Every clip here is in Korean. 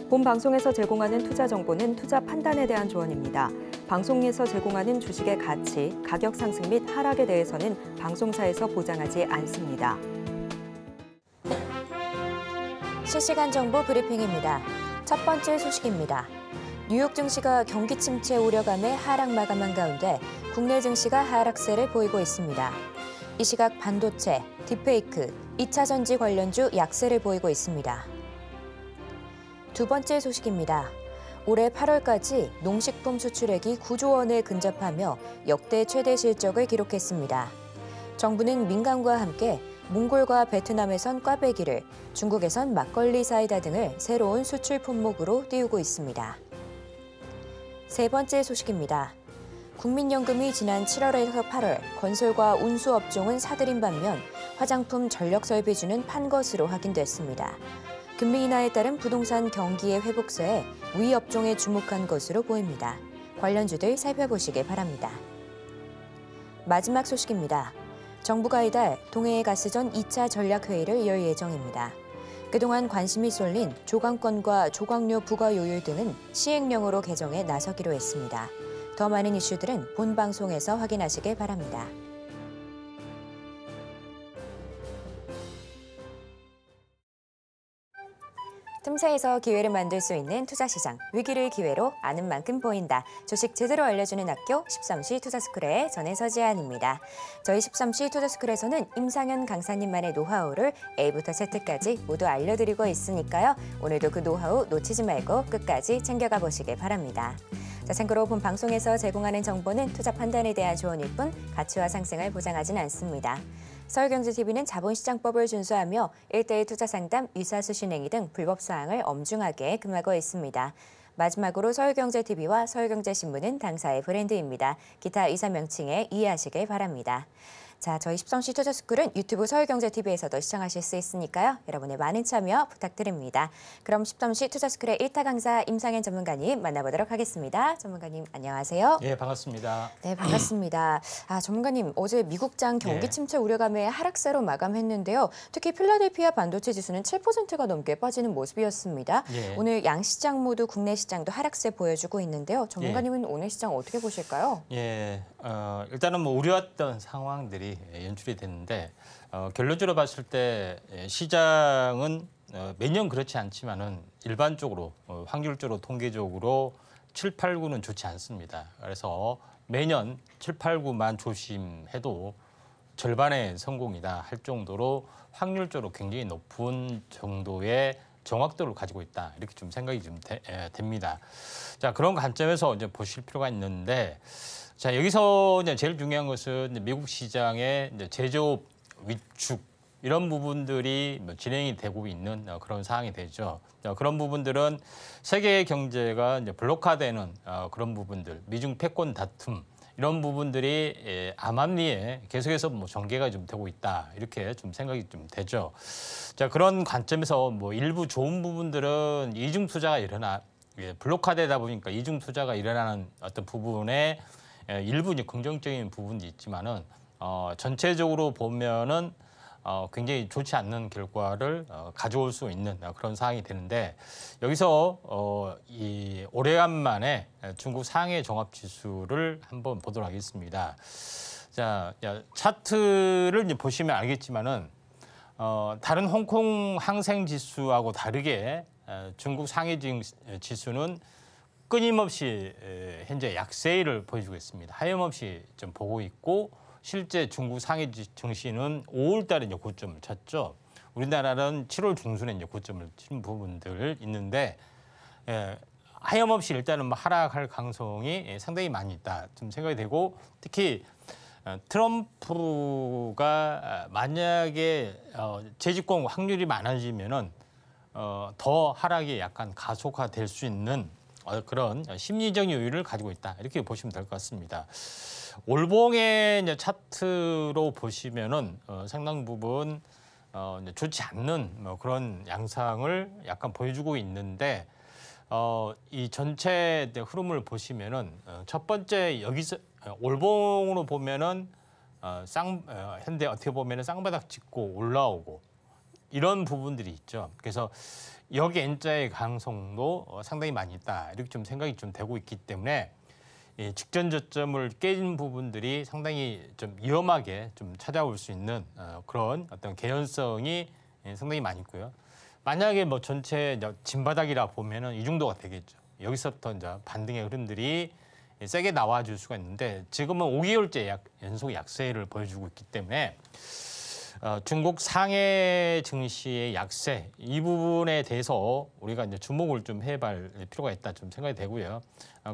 본 방송에서 제공하는 투자 정보는 투자 판단에 대한 조언입니다. 방송에서 제공하는 주식의 가치, 가격 상승 및 하락에 대해서는 방송사에서 보장하지 않습니다. 실시간 정보 브리핑입니다. 첫 번째 소식입니다. 뉴욕 증시가 경기 침체 우려감에 하락 마감한 가운데 국내 증시가 하락세를 보이고 있습니다. 이 시각 반도체, 딥페이크, 2차 전지 관련주 약세를 보이고 있습니다. 두 번째 소식입니다. 올해 8월까지 농식품 수출액이 9조 원에 근접하며 역대 최대 실적을 기록했습니다. 정부는 민간과 함께 몽골과 베트남에선 꽈배기를, 중국에선 막걸리 사이다 등을 새로운 수출 품목으로 띄우고 있습니다. 세 번째 소식입니다. 국민연금이 지난 7월에서 8월 건설과 운수업종은 사들인 반면 화장품 전력설비주는 판 것으로 확인됐습니다. 금리 인하에 따른 부동산 경기의 회복세에 위 업종에 주목한 것으로 보입니다. 관련주들 살펴보시기 바랍니다. 마지막 소식입니다. 정부가 이달 동해에 가스전 2차 전략회의를 열 예정입니다. 그동안 관심이 쏠린 조강권과 조강료 부과 요율 등은 시행령으로 개정에 나서기로 했습니다. 더 많은 이슈들은 본 방송에서 확인하시길 바랍니다. 틈새에서 기회를 만들 수 있는 투자시장, 위기를 기회로 아는 만큼 보인다. 주식 제대로 알려주는 학교 13시 투자스쿨의 전혜서지안입니다. 저희 13시 투자스쿨에서는 임상현 강사님만의 노하우를 A부터 Z까지 모두 알려드리고 있으니까요. 오늘도 그 노하우 놓치지 말고 끝까지 챙겨가 보시길 바랍니다. 자, 참고로 본 방송에서 제공하는 정보는 투자 판단에 대한 조언일 뿐 가치와 상승을 보장하진 않습니다. 서울경제TV는 자본시장법을 준수하며 1:1 투자상담, 유사수신행위 등 불법 사항을 엄중하게 금하고 있습니다. 마지막으로 서울경제TV와 서울경제신문은 당사의 브랜드입니다. 기타 이사 명칭에 이해하시길 바랍니다. 자, 저희 13시 투자스쿨은 유튜브 서울경제TV에서도 시청하실 수 있으니까요. 여러분의 많은 참여 부탁드립니다. 그럼 13시 투자스쿨의 1타 강사 임상현 전문가님 만나보도록 하겠습니다. 전문가님 안녕하세요. 네, 반갑습니다. 네, 반갑습니다. 전문가님, 어제 미국장 경기 침체 우려감에 하락세로 마감했는데요. 특히 필라델피아 반도체 지수는 7%가 넘게 빠지는 모습이었습니다. 오늘 양시장 모두 국내 시장도 하락세 보여주고 있는데요. 전문가님은 오늘 시장 어떻게 보실까요? 일단은 우려했던 상황들이 연출이 됐는데 결론적으로 봤을 때 시장은 매년 그렇지 않지만은 일반적으로 확률적으로 통계적으로 7, 8, 9는 좋지 않습니다. 그래서 매년 7, 8, 9만 조심해도 절반의 성공이다 할 정도로 확률적으로 굉장히 높은 정도의 정확도를 가지고 있다 이렇게 좀 생각이 좀 됩니다. 자, 그런 관점에서 이제 보실 필요가 있는데. 자, 여기서 이제 제일 중요한 것은 이제 미국 시장의 이제 제조업 위축 이런 부분들이 진행이 되고 있는 그런 상황이 되죠. 그런 부분들은 세계 경제가 이제 블록화되는 그런 부분들, 미중 패권 다툼 이런 부분들이 암암리에 계속해서 전개가 좀 되고 있다 이렇게 좀 생각이 좀 되죠. 자, 그런 관점에서 일부 좋은 부분들은 이중 투자가 블록화되다 보니까 이중 투자가 일어나는 어떤 부분에 일부 긍정적인 부분도 있지만은 전체적으로 보면은 굉장히 좋지 않는 결과를 가져올 수 있는 그런 상황이 되는데 여기서 이 오래간만에 중국 상해 종합 지수를 한번 보도록 하겠습니다. 자, 차트를 이제 보시면 알겠지만은 다른 홍콩 항생 지수하고 다르게 중국 상해 지수는 끊임없이 현재 약세를 보여주고 있습니다. 하염없이 좀 보고 있고 실제 중국 상해 증시는 5월 달에 이제 고점을 쳤죠. 우리나라는 7월 중순에 이제 고점을 친 부분들 있는데 하염없이 일단은 하락할 가능성이 상당히 많이 있다 좀 생각이 되고 특히 트럼프가 만약에 재집권 확률이 많아지면은 더 하락이 약간 가속화될 수 있는 그런 심리적 여유를 가지고 있다 이렇게 보시면 될 것 같습니다. 월봉의 이제 차트로 보시면은 상당 부분 이제 좋지 않는 그런 양상을 약간 보여주고 있는데 이 전체 흐름을 보시면은 첫 번째 여기서 월봉으로 보면은 현대 어떻게 보면은 쌍바닥 짚고 올라오고 이런 부분들이 있죠. 그래서 여기 N자의 가능성도 상당히 많이 있다. 이렇게 좀 생각이 좀 되고 있기 때문에 이 직전 저점을 깨진 부분들이 상당히 좀 위험하게 좀 찾아올 수 있는 그런 어떤 개연성이 상당히 많이 있고요. 만약에 뭐 전체 진바닥이라 보면은 이 정도가 되겠죠. 여기서부터 이제 반등의 흐름들이 세게 나와줄 수가 있는데 지금은 5개월째 연속 약세를 보여주고 있기 때문에 중국 상해 증시의 약세 이 부분에 대해서 우리가 이제 주목을 좀 해볼 필요가 있다 좀 생각이 되고요.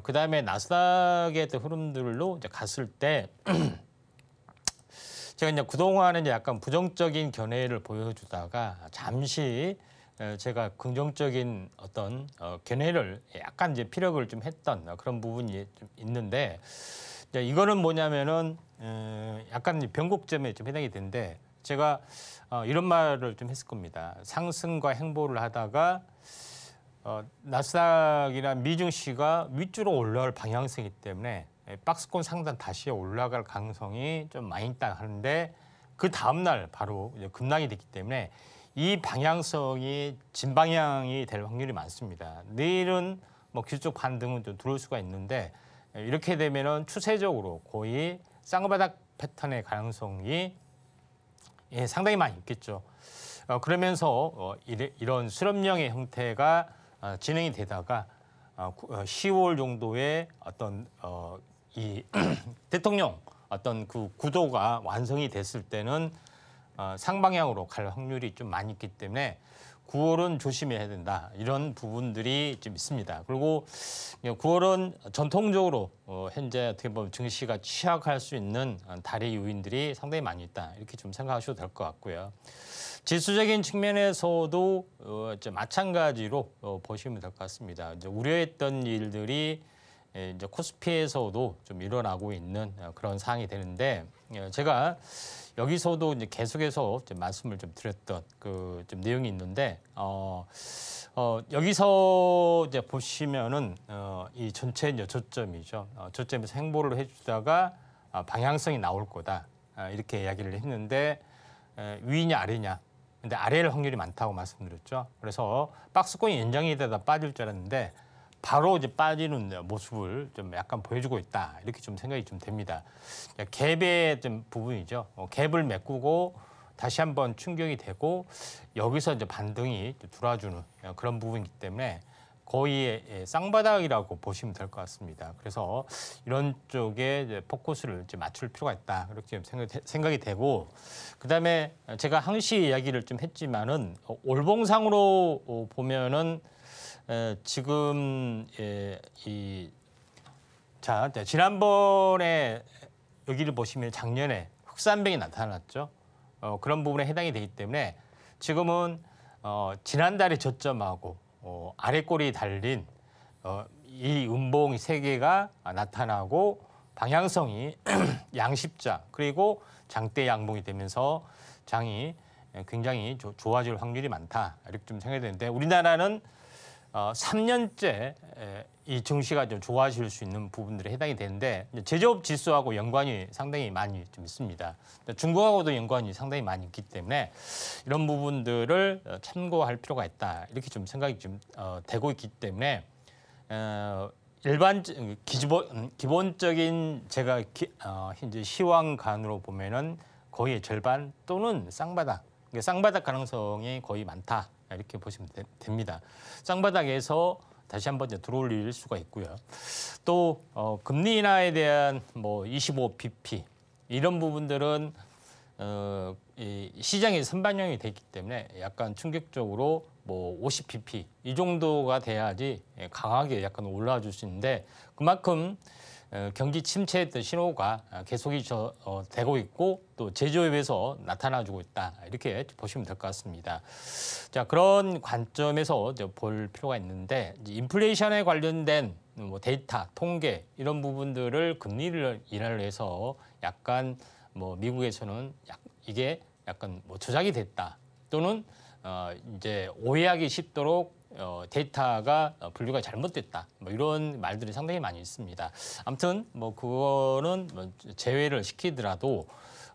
그 다음에 나스닥의 흐름들로 이제 갔을 때 제가 이제 그동안은 이제 약간 부정적인 견해를 보여주다가 잠시 제가 긍정적인 어떤 견해를 약간 이제 피력을 좀 했던 그런 부분이 좀 있는데 이거는 뭐냐면은 약간 변곡점에 좀 해당이 되는데 제가 이런 말을 좀 했을 겁니다. 상승과 행보를 하다가 나스닥이나 미증시가 위쪽으로 올라갈 방향성이기 때문에 박스권 상단 다시 올라갈 가능성이 좀 많이 있다 하는데 그 다음 날 바로 이제 급락이 됐기 때문에 이 방향성이 진방향이 될 확률이 많습니다. 내일은 뭐 기술적 반등은 좀 들어올 수가 있는데 이렇게 되면은 추세적으로 거의 쌍바닥 패턴의 가능성이 상당히 많이 있겠죠. 그러면서 이런 수렴형의 형태가 진행이 되다가 10월 정도에 어떤 이 대통령 어떤 그 구도가 완성이 됐을 때는 상방향으로 갈 확률이 좀 많이 있기 때문에 9월은 조심해야 된다. 이런 부분들이 좀 있습니다. 그리고 9월은 전통적으로 현재 어떻게 보면 증시가 취약할 수 있는 달의 요인들이 상당히 많이 있다. 이렇게 좀 생각하셔도 될 것 같고요. 지수적인 측면에서도 마찬가지로 보시면 될 것 같습니다. 이제 우려했던 일들이 이제 코스피에서도 좀 일어나고 있는 그런 상황이 되는데 제가 여기서도 이제 계속해서 좀 말씀을 좀 드렸던 그 좀 내용이 있는데 여기서 이제 보시면은 이 전체 이제 저점이죠. 저점에서 행보를 해주다가 방향성이 나올 거다 이렇게 이야기를 했는데 위냐 아래냐. 근데 아래일 확률이 많다고 말씀드렸죠. 그래서 박스권이 연장이 되다 빠질 줄 알았는데 바로 이제 빠지는 모습을 좀 약간 보여주고 있다. 이렇게 좀 생각이 좀 됩니다. 갭의 좀 부분이죠. 갭을 메꾸고 다시 한번 충격이 되고 여기서 이제 반등이 들어와주는 그런 부분이기 때문에 거의 쌍바닥이라고 보시면 될 것 같습니다. 그래서 이런 쪽에 이제 포커스를 이제 맞출 필요가 있다. 이렇게 생각이 되고 그다음에 제가 항시 이야기를 좀 했지만은 올봉상으로 보면은 지금 지난번에 여기를 보시면 작년에 흑산병이 나타났죠. 그런 부분에 해당이 되기 때문에 지금은 지난달의 저점하고 아래 꼬리 달린 이 음봉 세 개가 나타나고 방향성이 양십자 그리고 장대 양봉이 되면서 장이 굉장히 좋아질 확률이 많다. 이렇게 좀 생각이 되는데 우리나라는 3년째 이 증시가 좀 좋아질 수 있는 부분들에 해당이 되는데 제조업 지수하고 연관이 상당히 많이 좀 있습니다. 중국하고도 연관이 상당히 많이 있기 때문에 이런 부분들을 참고할 필요가 있다. 이렇게 좀 생각이 좀 되고 있기 때문에 기본적인 제가 현재 시황관으로 보면은 거의 절반 또는 쌍바닥, 쌍바닥 가능성이 거의 많다. 이렇게 보시면 됩니다. 쌍바닥에서 다시 한번 들어올릴 수가 있고요. 또 금리 인하에 대한 뭐 25bp 이런 부분들은 이 시장이 선반영이 됐기 때문에 약간 충격적으로 뭐 50bp 이 정도가 돼야지 강하게 약간 올라와 줄 수 있는데 그만큼 경기 침체의 신호가 계속이 되고 있고 또 제조업에서 나타나주고 있다 이렇게 보시면 될 것 같습니다. 자 그런 관점에서 볼 필요가 있는데 인플레이션에 관련된 뭐 데이터, 통계 이런 부분들을 금리를 인하를 해서 약간 뭐 미국에서는 이게 약간 뭐 조작이 됐다 또는 이제 오해하기 쉽도록 데이터가 분류가 잘못됐다. 뭐 이런 말들이 상당히 많이 있습니다. 아무튼 뭐 그거는 뭐 제외를 시키더라도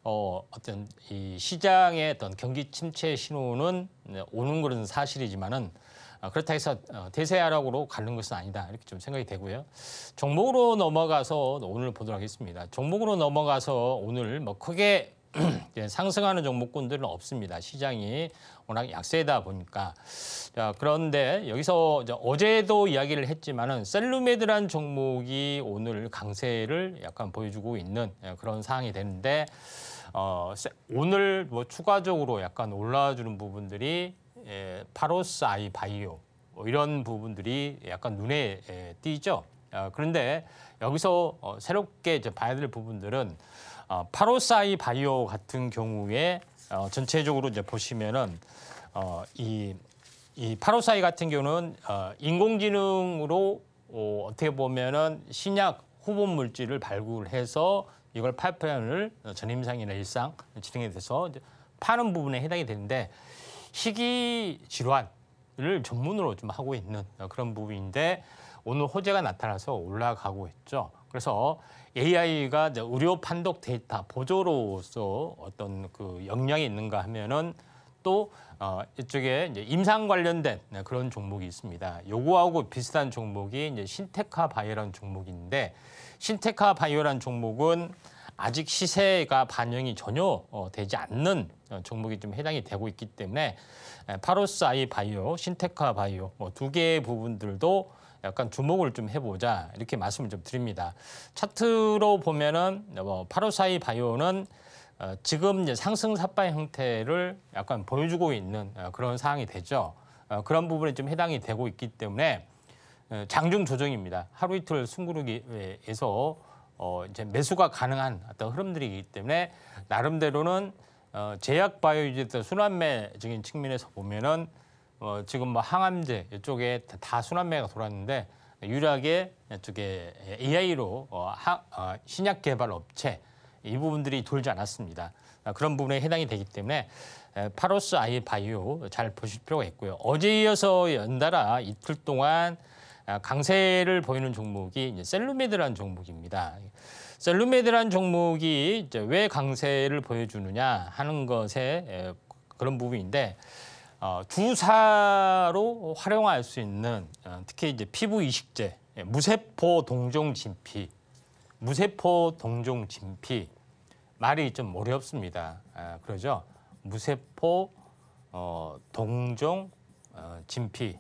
어떤 이 시장의 어떤 경기 침체 신호는 오는 것은 사실이지만은 그렇다 해서 대세 하락으로 가는 것은 아니다 이렇게 좀 생각이 되고요. 종목으로 넘어가서 오늘 보도록 하겠습니다. 종목으로 넘어가서 오늘 뭐 크게 상승하는 종목군들은 없습니다. 시장이 워낙 약세다 보니까. 자, 그런데 여기서 어제도 이야기를 했지만은 셀루메드란 종목이 오늘 강세를 약간 보여주고 있는 그런 상황이 되는데 오늘 뭐 추가적으로 약간 올라주는 부분들이 파로스 아이 바이오 이런 부분들이 약간 눈에 띄죠. 그런데 여기서 새롭게 이제 봐야 될 부분들은 파로스 아이 바이오 같은 경우에 전체적으로 이제 보시면은 이 파로스 아이 같은 경우는 인공지능으로 어떻게 보면은 신약 후보 물질을 발굴해서 이걸 파이프라인을 전임상이나 일상 진행에 돼서 이제 파는 부분에 해당이 되는데 희귀 질환을 전문으로 좀 하고 있는 그런 부분인데 오늘 호재가 나타나서 올라가고 있죠. 그래서 AI가 이제 의료 판독 데이터 보조로서 어떤 그 역량이 있는가 하면은 또 이쪽에 이제 임상 관련된 그런 종목이 있습니다. 요거하고 비슷한 종목이 이제 신테카 바이오라는 종목인데 신테카 바이오라는 종목은 아직 시세가 반영이 전혀 되지 않는 종목이 좀 해당이 되고 있기 때문에 파로스 아이 바이오, 신테카 바이오 뭐 두 개의 부분들도 약간 주목을 좀 해보자 이렇게 말씀을 좀 드립니다. 차트로 보면은 파로스 아이 바이오는 지금 이제 상승 삿발 형태를 약간 보여주고 있는 그런 상황이 되죠. 그런 부분에 좀 해당이 되고 있기 때문에 장중 조정입니다. 하루 이틀 숨고르기에서 이제 매수가 가능한 어떤 흐름들이기 때문에 나름대로는 제약 바이오주의 순환매적인 측면에서 보면은 지금 뭐 항암제 이쪽에 다 순환매가 돌았는데 유일하게 이쪽에 AI로 신약 개발 업체 이 부분들이 돌지 않았습니다. 그런 부분에 해당이 되기 때문에 파로스 아이 바이오 잘 보실 필요가 있고요. 어제 이어서 연달아 이틀 동안 강세를 보이는 종목이 이제 셀루메드라는 종목입니다. 셀루메드라는 종목이 이제 왜 강세를 보여주느냐 하는 것에 그런 부분인데 주사로 활용할 수 있는 특히 이제 피부 이식제, 무세포 동종 진피, 무세포 동종 진피 말이 좀 어렵습니다. 그러죠? 무세포 동종 진피.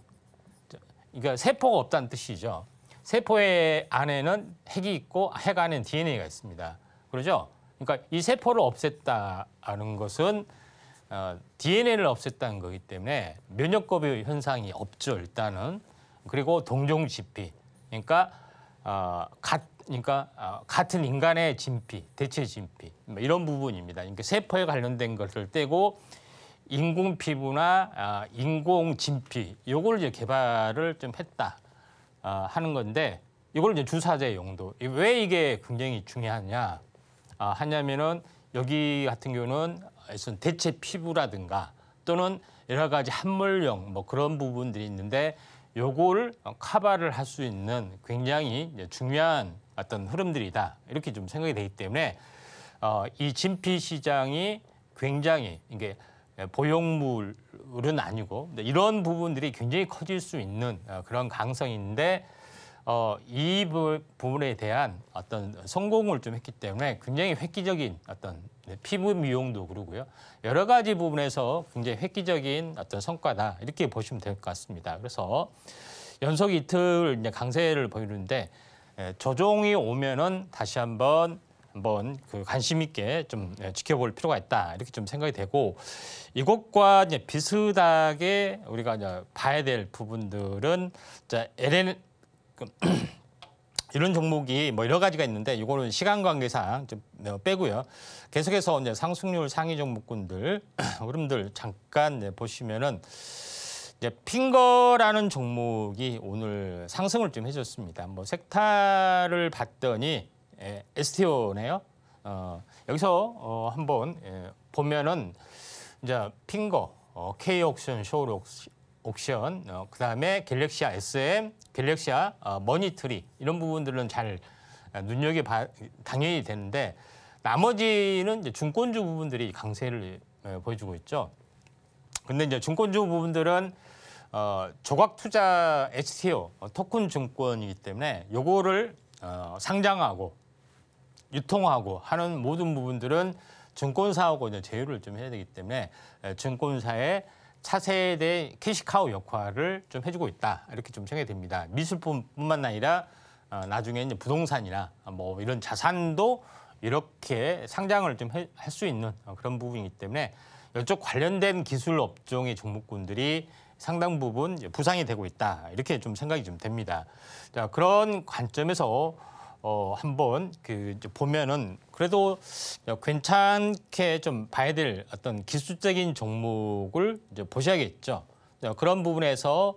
그러니까 세포가 없다는 뜻이죠. 세포의 안에는 핵이 있고 핵 안에는 DNA가 있습니다. 그러죠? 그러니까 이 세포를 없앴다는 것은 DNA를 없앴다는 거기 때문에 면역거부 현상이 없죠. 일단은. 그리고 동종진피. 그러니까 같은 인간의 진피, 대체 진피 이런 부분입니다. 그러니까 세포에 관련된 것을 떼고 인공 피부나 인공 진피 요걸 이제 개발을 좀 했다 하는 건데 이걸 이제 주사제 용도. 왜 이게 굉장히 중요하냐 하냐면은 여기 같은 경우는 대체 피부라든가 또는 여러 가지 함몰형 뭐 그런 부분들이 있는데 요걸 커버를 할 수 있는 굉장히 중요한 어떤 흐름들이다 이렇게 좀 생각이 되기 때문에 이 진피 시장이 굉장히 이게 보형물은 아니고 이런 부분들이 굉장히 커질 수 있는 그런 가능성이 있는데 이 부분에 대한 어떤 성공을 좀 했기 때문에 굉장히 획기적인 어떤 피부 미용도 그러고요. 여러 가지 부분에서 굉장히 획기적인 어떤 성과다 이렇게 보시면 될 것 같습니다. 그래서 연속 이틀 이제 강세를 보이는데 조정이 오면은 다시 한번 그 관심 있게 좀 지켜볼 필요가 있다 이렇게 좀 생각이 되고 이것과 이제 비슷하게 우리가 이제 봐야 될 부분들은 LN 이런 종목이 뭐 여러 가지가 있는데 이거는 시간 관계상 좀 빼고요. 계속해서 이제 상승률 상위 종목군들 흐름들 잠깐 보시면은 이제 핑거라는 종목이 오늘 상승을 좀 해줬습니다. 뭐 섹타를 봤더니 STO네요. 여기서 한번 보면은 이제 핑거, K 옥션, 쇼 옥션, 그다음에 갤럭시아 SM, 갤럭시아 머니트리 이런 부분들은 잘 눈여겨 당연히 되는데 나머지는 이제 중권주 부분들이 강세를 보여주고 있죠. 근데 이제 중권주 부분들은 조각 투자 STO 토큰 증권이기 때문에 요거를 상장하고 유통하고 하는 모든 부분들은 증권사하고 이제 제휴를 좀 해야 되기 때문에 증권사의 차세대 캐시카우 역할을 좀 해주고 있다 이렇게 좀 생각이 됩니다. 미술품뿐만 아니라 나중에 이제 부동산이나 뭐 이런 자산도 이렇게 상장을 좀 할 수 있는 그런 부분이기 때문에 이쪽 관련된 기술 업종의 종목군들이 상당 부분 부상이 되고 있다 이렇게 좀 생각이 좀 됩니다. 자, 그런 관점에서 한번 보면은 그래도 괜찮게 좀 봐야 될 어떤 기술적인 종목을 이제 보셔야겠죠. 그런 부분에서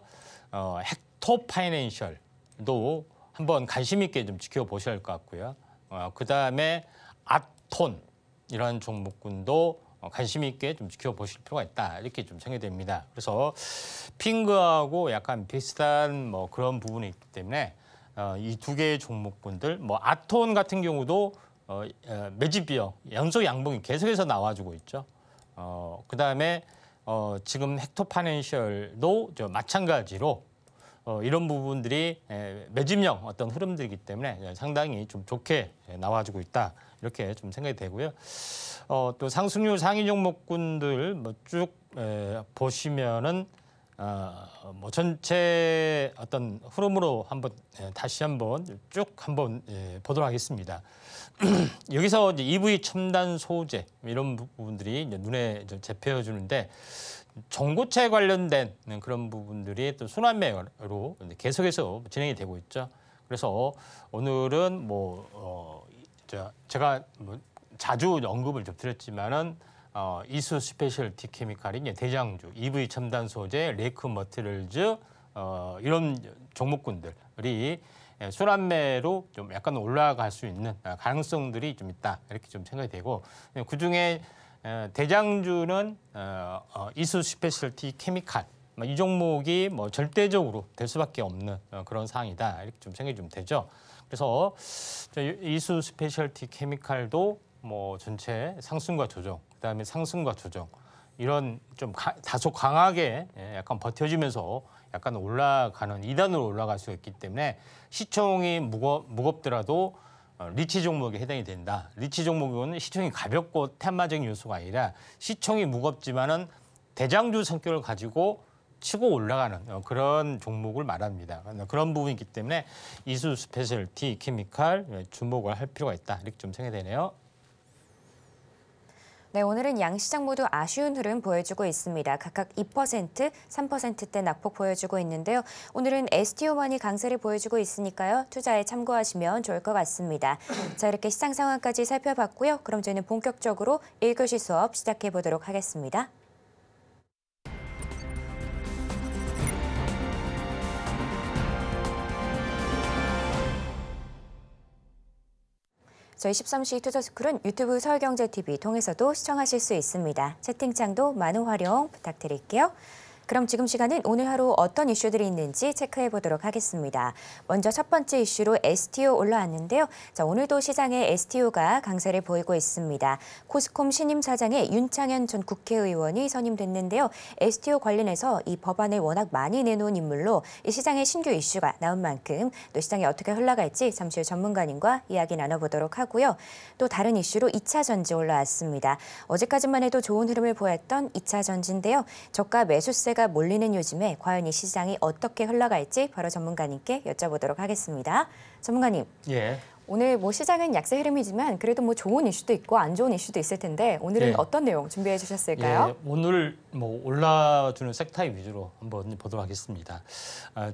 헥토 파이낸셜도 한번 관심 있게 좀 지켜보셔야 할 것 같고요. 그 다음에 아톤 이런 종목군도 관심 있게 좀 지켜보실 필요가 있다 이렇게 좀 생각이 됩니다. 그래서 핑크하고 약간 비슷한 뭐 그런 부분이 있기 때문에 이 두 개의 종목군들, 뭐 아톤 같은 경우도 매집비어 연속 양봉이 계속해서 나와주고 있죠. 그 다음에 지금 헥토 파이낸셜도 마찬가지로 이런 부분들이 매집형 어떤 흐름들이기 때문에 상당히 좀 좋게 나와주고 있다 이렇게 좀 생각이 되고요. 또 상승률 상위 종목군들 뭐 쭉 보시면은 뭐 전체 어떤 흐름으로 한번 다시 한번 쭉 한번 보도록 하겠습니다. 여기서 이제 EV 첨단 소재 이런 부분들이 이제 눈에 잡혀 주는데 전고체 관련된 그런 부분들이 또 순환매로 계속해서 진행이 되고 있죠. 그래서 오늘은 뭐 제가 뭐 자주 언급을 좀 드렸지만은 이수 스페셜티 케미칼이 대장주, EV 첨단 소재, 레이크 머티리얼즈 이런 종목군들이 순환매로 좀 약간 올라갈 수 있는 가능성들이 좀 있다 이렇게 좀 생각이 되고 그 중에 대장주는 이수 스페셜티 케미칼 이 종목이 뭐 절대적으로 될 수밖에 없는 그런 상황이다 이렇게 좀 생각이 좀 되죠. 그래서 이수 스페셜티 케미칼도 뭐 전체 상승과 조정, 그다음에 상승과 조정 이런 좀 다소 강하게 약간 버텨주면서 약간 올라가는 2단으로 올라갈 수 있기 때문에 시총이 무겁더라도 리치 종목에 해당이 된다. 리치 종목은 시총이 가볍고 테마적인 요소가 아니라 시총이 무겁지만은 대장주 성격을 가지고 치고 올라가는 그런 종목을 말합니다. 그런 부분이기 때문에 이수 스페셜티 케미칼 주목을 할 필요가 있다. 이렇게 좀 생각이 되네요. 네, 오늘은 양시장 모두 아쉬운 흐름 보여주고 있습니다. 각각 2%, 3%대 낙폭 보여주고 있는데요. 오늘은 STO만이 강세를 보여주고 있으니까요. 투자에 참고하시면 좋을 것 같습니다. 자, 이렇게 시장 상황까지 살펴봤고요. 그럼 저희는 본격적으로 1교시 수업 시작해 보도록 하겠습니다. 저희 13시 투자스쿨은 유튜브 서울경제TV 통해서도 시청하실 수 있습니다. 채팅창도 많은 활용 부탁드릴게요. 그럼 지금 시간은 오늘 하루 어떤 이슈들이 있는지 체크해 보도록 하겠습니다. 먼저 첫 번째 이슈로 STO 올라왔는데요. 자, 오늘도 시장에 STO가 강세를 보이고 있습니다. 코스콤 신임 사장에 윤창현 전 국회의원이 선임됐는데요. STO 관련해서 이 법안을 워낙 많이 내놓은 인물로 이 시장에 신규 이슈가 나온 만큼 또 시장이 어떻게 흘러갈지 잠시 후 전문가님과 이야기 나눠보도록 하고요. 또 다른 이슈로 2차 전지 올라왔습니다. 어제까지만 해도 좋은 흐름을 보였던 2차 전지인데요. 저가 매수세가 몰리는 요즘에 과연 이 시장이 어떻게 흘러갈지 바로 전문가님께 여쭤보도록 하겠습니다. 전문가님, 예. 오늘 뭐 시장은 약세 흐름이지만 그래도 뭐 좋은 이슈도 있고 안 좋은 이슈도 있을 텐데 오늘은 예. 어떤 내용 준비해 주셨을까요? 예, 오늘 뭐 올라주는 섹터 위주로 한번 보도록 하겠습니다.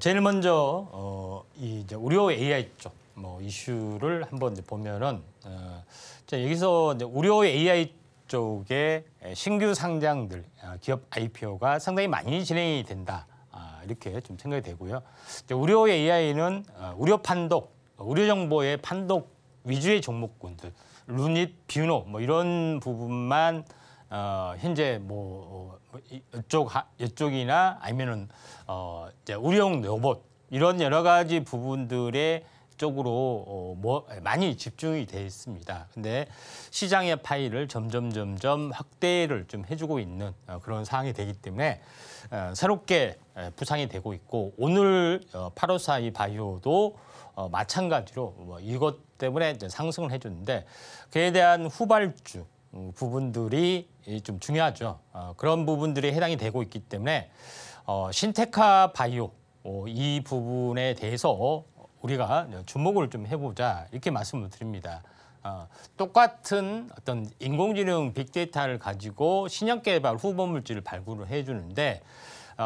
제일 먼저 이제 우려 AI 쪽 뭐 이슈를 한번 이제 보면은 여기서 이제 우려 AI 쪽에 신규 상장들 기업 IPO가 상당히 많이 진행이 된다 이렇게 좀 생각이 되고요. 우려 AI는 우려 판독, 우려 정보의 판독 위주의 종목군들, 루닛, 뷰노 뭐 이런 부분만 현재 뭐 이쪽이나 아니면은 이제 우려용 로봇 이런 여러 가지 부분들의 쪽으로 많이 집중이 돼 있습니다. 근데 시장의 파이를 점점 확대를 좀 해주고 있는 그런 상황이 되기 때문에 새롭게 부상이 되고 있고 오늘 8542 바이오도 마찬가지로 이것 때문에 이제 상승을 해줬는데 그에 대한 후발주 부분들이 좀 중요하죠. 그런 부분들이 해당이 되고 있기 때문에 신테카 바이오 이 부분에 대해서 우리가 주목을 좀 해보자 이렇게 말씀을 드립니다. 똑같은 어떤 인공지능 빅데이터를 가지고 신약 개발 후보 물질을 발굴을 해주는데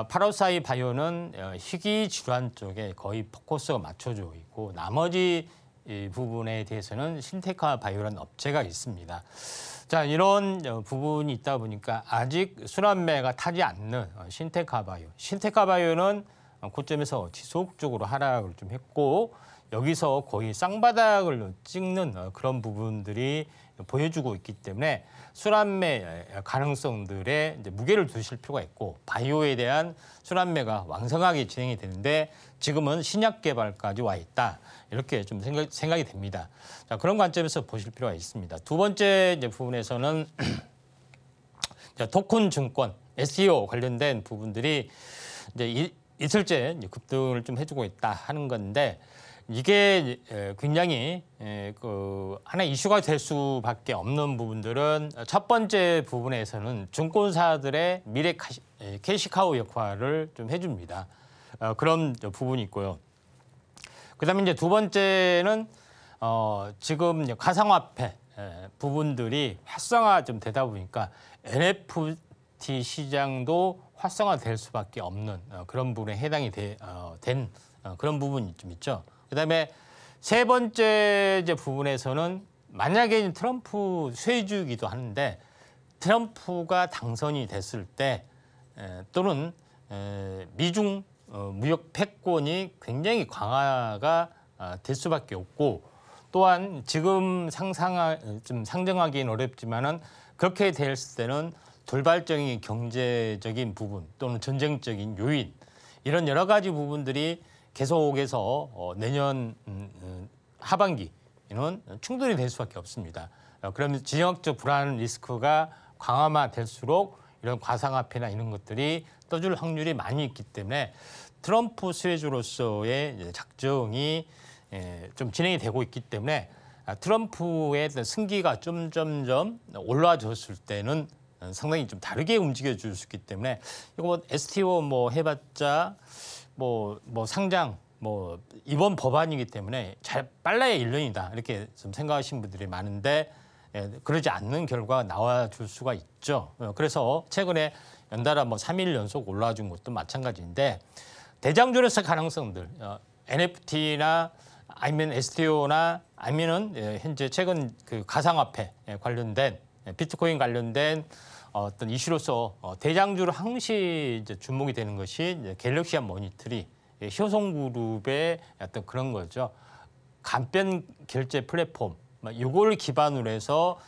8542 바이오는 희귀 질환 쪽에 거의 포커스가 맞춰져 있고 나머지 이 부분에 대해서는 신테카 바이오라는 업체가 있습니다. 자, 이런 부분이 있다 보니까 아직 순환매가 타지 않는 신테카 바이오. 신테카 바이오는 고점에서 지속적으로 하락을 좀 했고 여기서 거의 쌍바닥을 찍는 그런 부분들이 보여주고 있기 때문에 순환매 가능성들에 이제 무게를 두실 필요가 있고 바이오에 대한 순환매가 왕성하게 진행이 되는데 지금은 신약 개발까지 와 있다. 이렇게 좀 생각이 됩니다. 자, 그런 관점에서 보실 필요가 있습니다. 두 번째 이제 부분에서는 토큰 증권, SEO 관련된 부분들이 이제 이틀째 급등을 좀 해주고 있다 하는 건데 이게 굉장히 하나의 이슈가 될 수밖에 없는 부분들은 첫 번째 부분에서는 증권사들의 미래 캐시카우 역할을 좀 해줍니다. 그런 부분이 있고요. 그다음에 이제 두 번째는 지금 이제 가상화폐 부분들이 활성화 좀 되다 보니까 NFT 시장도 활성화될 수밖에 없는 그런 부분에 해당이 된 그런 부분이 좀 있죠. 그다음에 세 번째 이제 부분에서는 만약에 트럼프 쇄주기도 하는데 트럼프가 당선이 됐을 때 또는 미중 무역 패권이 굉장히 강화가 될 수밖에 없고 또한 지금 좀 상정하기는 어렵지만은 그렇게 됐을 때는 돌발적인 경제적인 부분 또는 전쟁적인 요인 이런 여러 가지 부분들이 계속해서 내년 하반기에는 충돌이 될 수밖에 없습니다. 그러면 지정학적 불안 리스크가 강화가 될수록 이런 가상화폐나 이런 것들이 떠줄 확률이 많이 있기 때문에 트럼프 수혜주로서의 작정이 좀 진행이 되고 있기 때문에 트럼프의 승기가 점점점 올라졌을 때는 상당히 좀 다르게 움직여 줄 수 있기 때문에 이거 STO 해봤자 상장 이번 법안이기 때문에 빨라야 1년이다 이렇게 좀 생각하시는 분들이 많은데 그러지 않는 결과가 나와줄 수가 있죠. 그래서 최근에 연달아 3일 연속 올라준 것도 마찬가지인데 대장주로서 가능성들 NFT나 아니면 STO나 아니면은 현재 최근 그 가상화폐 관련된 비트코인 관련된 어떤 이슈로서 대장주로 항시 이제 주목이 되는 것이 이제 갤럭시아 모니터리 효성그룹의 어떤 그런 거죠. 간편 결제 플랫폼 이걸 기반으로 해서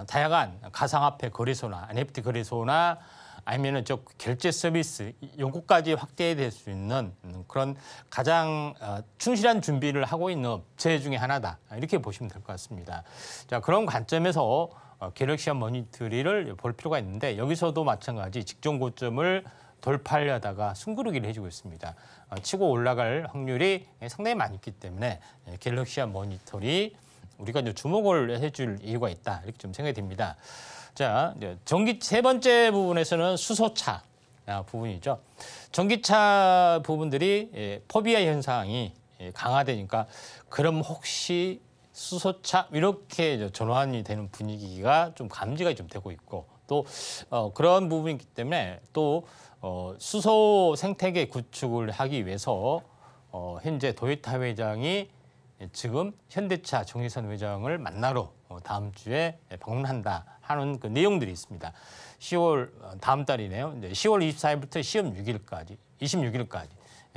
다양한 가상화폐 거래소나 NFT 거래소나 아니면은 결제 서비스 요거까지 확대될 수 있는 그런 가장 충실한 준비를 하고 있는 업체 중에 하나다 이렇게 보시면 될 것 같습니다. 자, 그런 관점에서 갤럭시아 모니터리를 볼 필요가 있는데 여기서도 마찬가지 직전 고점을 돌파하려다가 숨고르기를 해주고 있습니다. 치고 올라갈 확률이 상당히 많이 있기 때문에 갤럭시아 모니터리 우리가 이제 주목을 해줄 이유가 있다 이렇게 좀 생각이 됩니다. 자, 세 번째 부분에서는 수소차 부분이죠. 전기차 부분들이 포비아 현상이 강화되니까 그럼 혹시 수소차 이렇게 전환이 되는 분위기가 좀 감지가 좀 되고 있고 또 그런 부분이기 때문에 또 수소 생태계 구축을 하기 위해서 현재 도요타 회장이 지금 현대차 정의선 회장을 만나러 다음 주에 방문한다 하는 그 내용들이 있습니다. 10월 다음 달이네요. 10월 24일부터 26일까지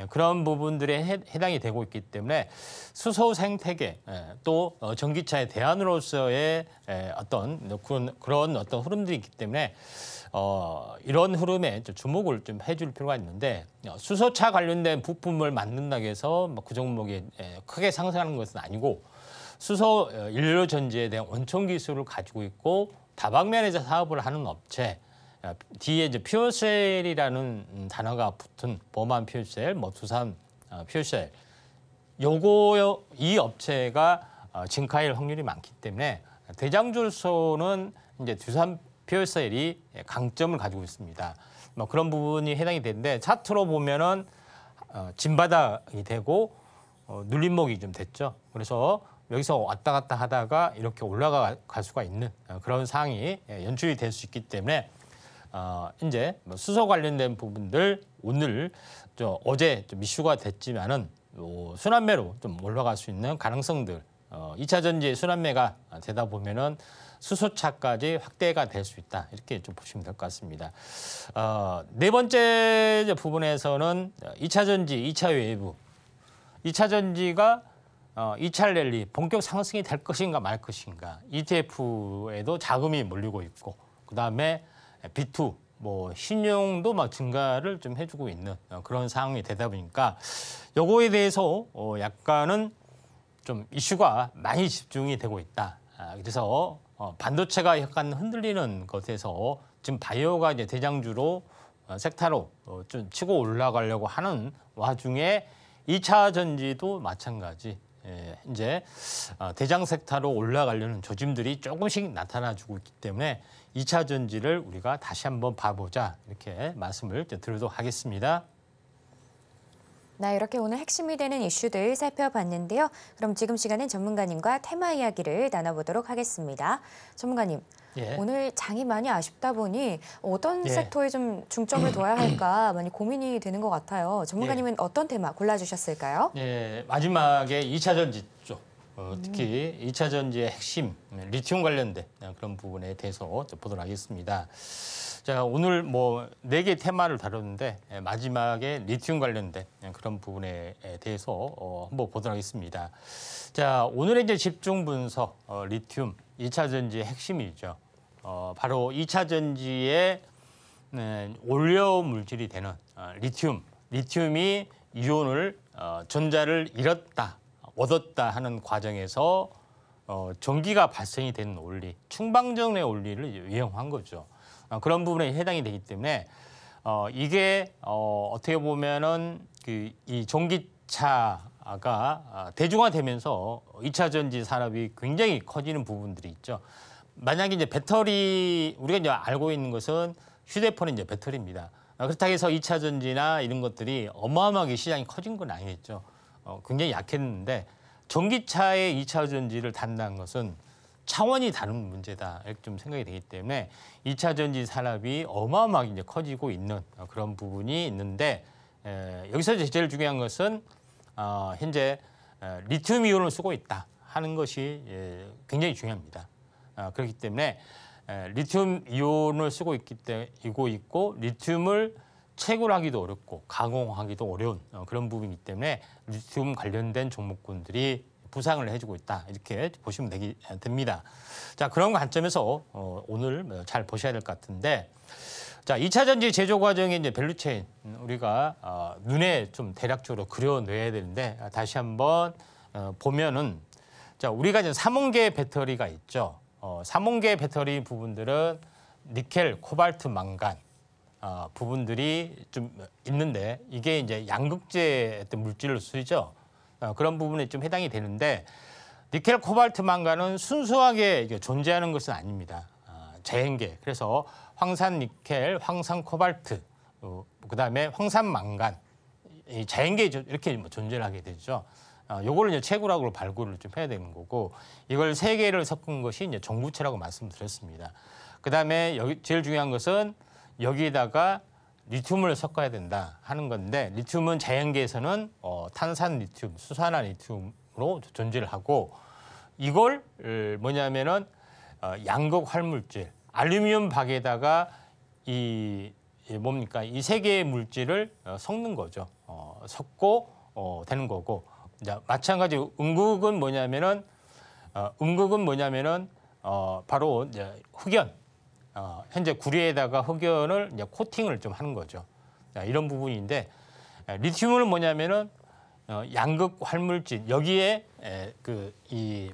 그런 부분들에 해당이 되고 있기 때문에 수소 생태계 또 전기차의 대안으로서의 어떤 그런 어떤 흐름들이 있기 때문에 이런 흐름에 주목을 좀 해줄 필요가 있는데 수소차 관련된 부품을 만든다고 해서 그 종목이 크게 상승하는 것은 아니고 수소 연료 전지에 대한 원천 기술을 가지고 있고 다방면에서 사업을 하는 업체 뒤에 이제 퓨어셀이라는 단어가 붙은 범한 퓨어셀, 두산 퓨어셀 요거 이 업체가 증가할 확률이 많기 때문에 대장주로서는 이제 두산 퓨어셀이 강점을 가지고 있습니다. 그런 부분이 해당이 되는데 차트로 보면은 진바닥이 되고 눌림목이 좀 됐죠. 그래서 여기서 왔다 갔다 하다가 이렇게 올라갈 수가 있는 그런 상황이 연출이 될 수 있기 때문에 이제 수소 관련된 부분들 오늘 어제 좀 이슈가 됐지만은 순환매로 좀 올라갈 수 있는 가능성들 2차 전지의 순환매가 되다 보면은 수소차까지 확대가 될 수 있다 이렇게 좀 보시면 될 것 같습니다. 네 번째 부분에서는 2차 전지, 2차 웨이브, 2차 전지가 2차 랠리 본격 상승이 될 것인가 말 것인가 ETF에도 자금이 몰리고 있고 그다음에 B2 신용도 증가를 좀 해주고 있는 그런 상황이 되다 보니까 요거에 대해서 약간은 좀 이슈가 많이 집중이 되고 있다. 그래서 반도체가 약간 흔들리는 것에서 지금 바이오가 이제 대장주로 섹터로 좀 치고 올라가려고 하는 와중에 2차 전지도 마찬가지. 이제 대장 섹터로 올라가려는 조짐들이 조금씩 나타나주고 있기 때문에 2차 전지를 우리가 다시 한번 봐보자 이렇게 말씀을 드리도록 하겠습니다. 네, 이렇게 오늘 핵심이 되는 이슈들 살펴봤는데요. 그럼 지금 시간은 전문가님과 테마 이야기를 나눠보도록 하겠습니다. 전문가님, 오늘 장이 많이 아쉽다 보니 어떤 섹터에 좀 중점을 둬야 할까 많이 고민이 되는 것 같아요. 전문가님은 어떤 테마 골라주셨을까요? 마지막에 2차 전지 쪽, 특히 2차 전지의 핵심, 리튬 관련된 그런 부분에 대해서 보도록 하겠습니다. 자, 오늘 4개 테마를 다뤘는데 마지막에 리튬 관련된 그런 부분에 대해서 한번 보도록 하겠습니다. 자, 오늘의 이제 집중 분석, 리튬, 2차 전지의 핵심이죠. 바로 2차 전지의 올려 물질이 되는 리튬이 이온을 전자를 잃었다, 얻었다 하는 과정에서 전기가 발생이 되는 원리, 충방전의 원리를 이용한 거죠. 그런 부분에 해당이 되기 때문에 이게 어떻게 보면은 이 전기차가 대중화되면서 2차 전지 산업이 굉장히 커지는 부분들이 있죠. 만약에 이제 배터리 우리가 이제 알고 있는 것은 휴대폰은 이제 배터리입니다. 그렇다고 해서 2차 전지나 이런 것들이 어마어마하게 시장이 커진 건 아니겠죠. 굉장히 약했는데 전기차의 2차 전지를 단다는 것은 차원이 다른 문제다 이렇게 좀 생각이 되기 때문에 2차 전지 산업이 어마어마하게 이제 커지고 있는 그런 부분이 있는데 여기서 제일 중요한 것은 현재 리튬 이온을 쓰고 있다 하는 것이 굉장히 중요합니다. 그렇기 때문에 리튬 이온을 쓰고 있고 리튬을 채굴하기도 어렵고 가공하기도 어려운 그런 부분이기 때문에 리튬 관련된 종목군들이 부상을 해주고 있다 이렇게 보시면 됩니다. 자, 그런 관점에서 오늘 잘 보셔야 될 것 같은데, 자, 2차 전지 제조 과정의 이제 밸류체인 우리가 눈에 좀 대략적으로 그려내야 되는데 다시 한번 보면은 자, 우리가 이제 삼원계 배터리가 있죠. 삼원계 배터리 부분들은 니켈, 코발트, 망간 부분들이 좀 있는데 이게 이제 양극재 어떤 물질로 쓰이죠. 그런 부분에 좀 해당이 되는데 니켈, 코발트, 망간은 순수하게 존재하는 것은 아닙니다. 자연계. 그래서 황산 니켈, 황산 코발트, 그다음에 황산 망간, 이 자연계 이렇게 존재를 하게 되죠. 요거를 이제 채굴하고 발굴을 좀 해야 되는 거고 이걸 3개를 섞은 것이 이제 전구체라고 말씀드렸습니다. 그다음에 여기 제일 중요한 것은 여기에다가 리튬을 섞어야 된다 하는 건데 리튬은 자연계에서는 탄산 리튬, 수산화 리튬으로 존재를 하고 이걸 뭐냐면은 양극 활물질, 알루미늄 박에다가 이 3개의 물질을 섞는 거죠. 섞고 되는 거고, 이제 마찬가지 음극은 뭐냐면은 바로 이제 흑연, 현재 구리에다가 흑연을 이제 코팅을 좀 하는 거죠. 자, 이런 부분인데, 리튬은 뭐냐면은 양극 활물질, 여기에 이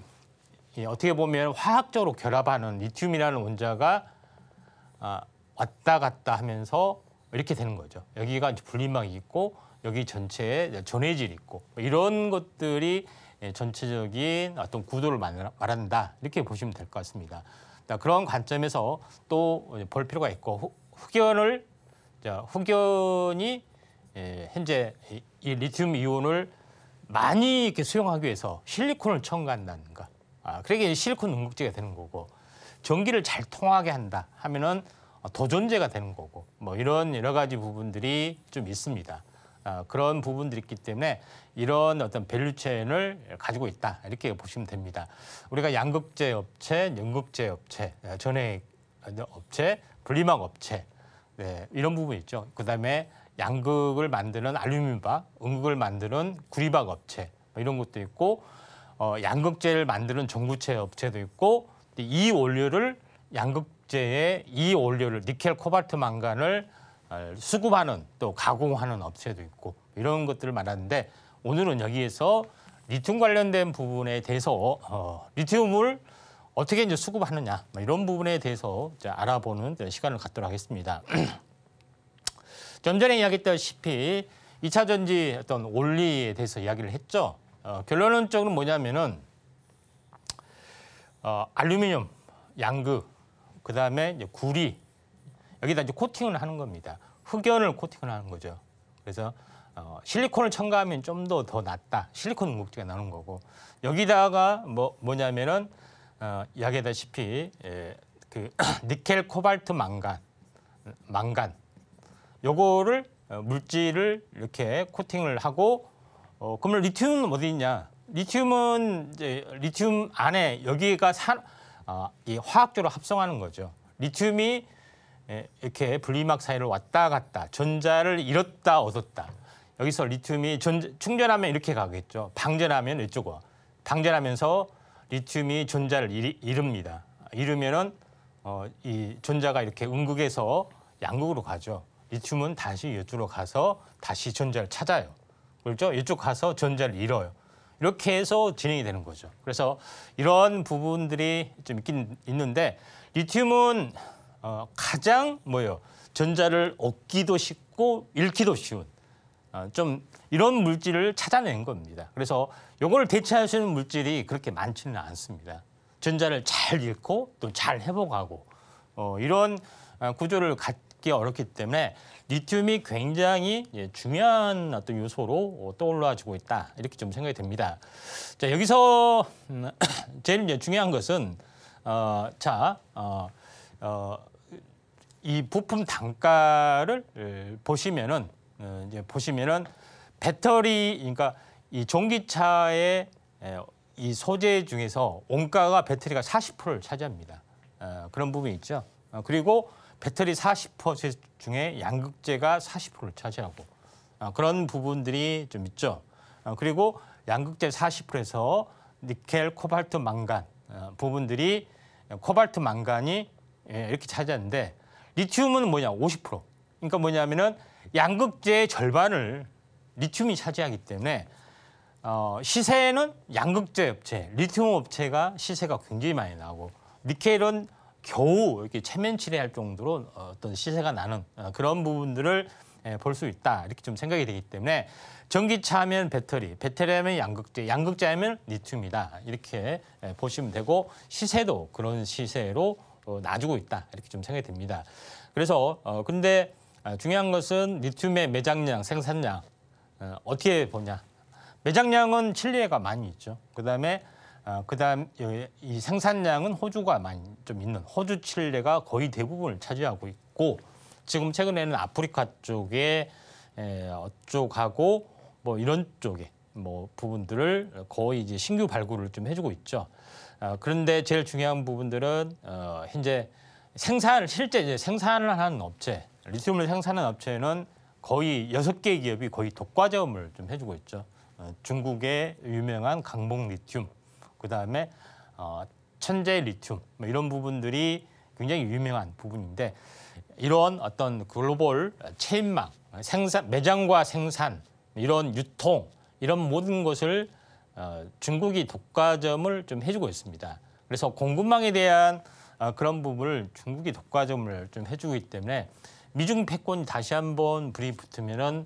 어떻게 보면 화학적으로 결합하는 리튬이라는 원자가 왔다 갔다 하면서 이렇게 되는 거죠. 여기가 이제 분리막이 있고 여기 전체에 전해질이 있고 이런 것들이 전체적인 어떤 구도를 말한다, 이렇게 보시면 될 것 같습니다. 그런 관점에서 또 볼 필요가 있고, 흑연이 현재 이 리튬 이온을 많이 이렇게 수용하기 위해서 실리콘을 첨가한다는가. 그러게 실리콘 응급제가 되는 거고, 전기를 잘 통하게 한다 하면은 도전제가 되는 거고, 뭐 이런 여러 가지 부분들이 좀 있습니다. 그런 부분들이 있기 때문에 이런 어떤 밸류체인을 가지고 있다, 이렇게 보시면 됩니다. 우리가 양극재 업체, 연극재 업체, 전해 업체, 분리막 업체, 네, 이런 부분 있죠. 그다음에 양극을 만드는 알루미늄박, 음극을 만드는 구리박 업체, 이런 것도 있고, 양극재를 만드는 전구체 업체도 있고, 이 원료를 양극재에 이 원료를 니켈, 코발트, 망간을 수급하는 또 가공하는 업체도 있고, 이런 것들을 말하는데, 오늘은 여기에서 리튬 관련된 부분에 대해서 리튬을 어떻게 이제 수급하느냐, 이런 부분에 대해서 이제 알아보는 시간을 갖도록 하겠습니다. 좀 전에 이야기했다시피 2차 전지 어떤 원리에 대해서 이야기를 했죠. 결론적으로 뭐냐면은 알루미늄, 양극, 그다음에 이제 구리, 여기다 이제 코팅을 하는 겁니다. 흑연을 코팅을 하는 거죠. 그래서 실리콘을 첨가하면 좀 더 낫다. 실리콘 응급제가 나오는 거고, 여기다가 뭐냐면은 이야기했다시피 그 니켈, 코발트, 망간 요거를 물질을 이렇게 코팅을 하고, 그러면 리튬은 어디 있냐? 리튬은 이제 리튬 안에 여기가 이 화학적으로 합성하는 거죠. 리튬이 이렇게 분리막 사이를 왔다 갔다, 전자를 잃었다 얻었다. 여기서 리튬이 충전하면 이렇게 가겠죠. 방전하면 이쪽으로. 방전하면서 리튬이 전자를 잃습니다. 잃으면은 이 전자가 이렇게 음극에서 양극으로 가죠. 리튬은 다시 이쪽으로 가서 다시 전자를 찾아요. 그렇죠? 이쪽 가서 전자를 잃어요. 이렇게 해서 진행이 되는 거죠. 그래서 이런 부분들이 좀 있긴 있는데, 리튬은 가장 전자를 얻기도 쉽고 잃기도 쉬운 좀 이런 물질을 찾아낸 겁니다. 그래서 이걸 대체할 수 있는 물질이 그렇게 많지는 않습니다. 전자를 잘 잃고 또 잘 회복하고 이런 구조를 갖기 어렵기 때문에 리튬이 굉장히 중요한 어떤 요소로 떠올라지고 있다, 이렇게 좀 생각이 됩니다. 자, 여기서 제일 이제 중요한 것은 이 부품 단가를 보시면은 배터리, 그러니까 이 전기차의 이 소재 중에서 원가가 배터리가 40%를 차지합니다. 그런 부분이 있죠. 그리고 배터리 40% 중에 양극재가 40%를 차지하고 그런 부분들이 좀 있죠. 그리고 양극재 40%에서 니켈, 코발트, 망간 부분들이, 코발트, 망간이 이렇게 차지하는데, 리튬은 뭐냐? 50%. 그러니까 뭐냐면은 양극재의 절반을 리튬이 차지하기 때문에 시세는 양극재 업체, 리튬 업체가 시세가 굉장히 많이 나고, 니켈은 겨우 이렇게 체면치레할 정도로 어떤 시세가 나는 그런 부분들을 볼 수 있다, 이렇게 좀 생각이 되기 때문에 전기차 하면 배터리, 배터리 하면 양극재, 양극재 하면 리튬이다, 이렇게 보시면 되고, 시세도 그런 시세로 놔주고 있다, 이렇게 좀 생각이 됩니다. 그래서 근데 중요한 것은 리튬의 매장량, 생산량 어떻게 보냐? 매장량은 칠레가 많이 있죠. 그다음 이 생산량은 호주가 많이 좀 있는, 호주, 칠레가 거의 대부분을 차지하고 있고, 지금 최근에는 아프리카 쪽에 쪽하고 뭐 이런 쪽에 뭐 부분들을 거의 이제 신규 발굴을 좀 해주고 있죠. 그런데 제일 중요한 부분들은 현재 실제 이제 생산을 하는 업체, 리튬을 생산하는 업체는 거의 6개 기업이 거의 독과점을 좀 해주고 있죠. 중국의 유명한 강봉 리튬, 그다음에 천재 리튬 뭐 이런 부분들이 굉장히 유명한 부분인데 이런 어떤 글로벌 체인망, 생산, 매장과 생산, 이런 유통, 이런 모든 것을 중국이 독과점을 좀 해주고 있습니다. 그래서 공급망에 대한 그런 부분을 중국이 독과점을 좀 해주고 있기 때문에 미중 패권이 다시 한번 불이 붙으면은